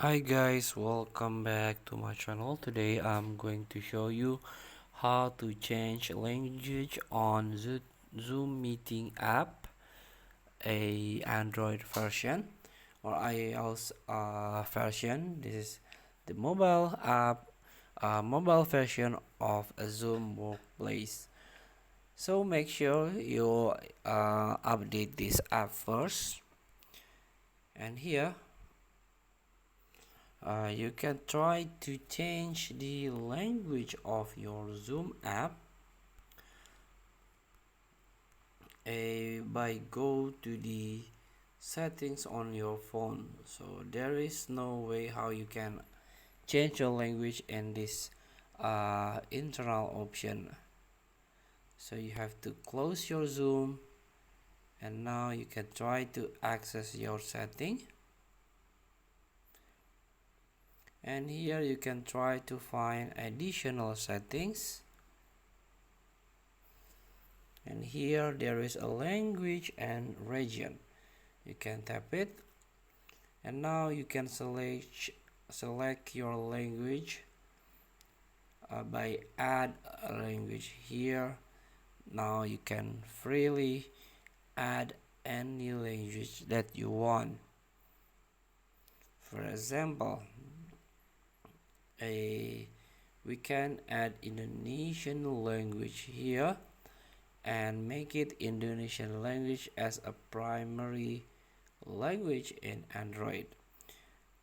Hi guys, welcome back to my channel. Today I'm going to show you how to change language on Zoom meeting app, a Android version or iOS version. This is the mobile app, mobile version of a Zoom workplace. So make sure you update this app first. And here you can try to change the language of your Zoom app by go to the settings on your phone. So there is no way how you can change your language in this internal option. So you have to close your Zoom, and now you can try to access your setting. And here you can try to find additional settings, and here there is a language and region. You can tap it, and now you can select your language by add a language here. Now you can freely add any language that you want. For example, we can add Indonesian language here and make it Indonesian language as a primary language in Android.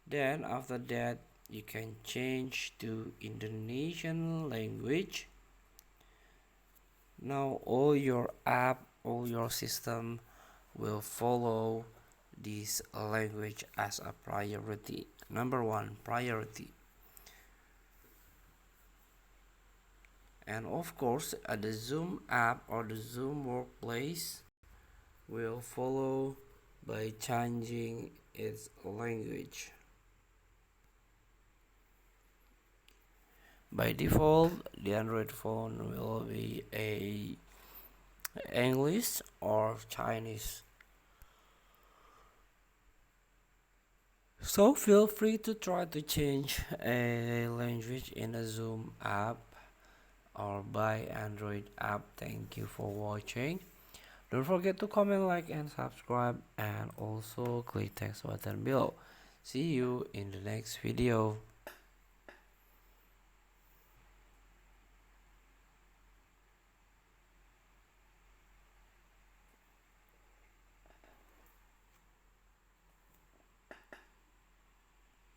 Then after that you can change to Indonesian language. Now all your app, all your system will follow this language as a priority. Number one, priority. And of course the Zoom app or the Zoom workplace will follow by changing its language. By default, the Android phone will be a English or Chinese. So feel free to try to change a language in a Zoom app or by Android app. Thank you for watching. Don't forget to comment, like, and subscribe, and also click text button below. See you in the next video.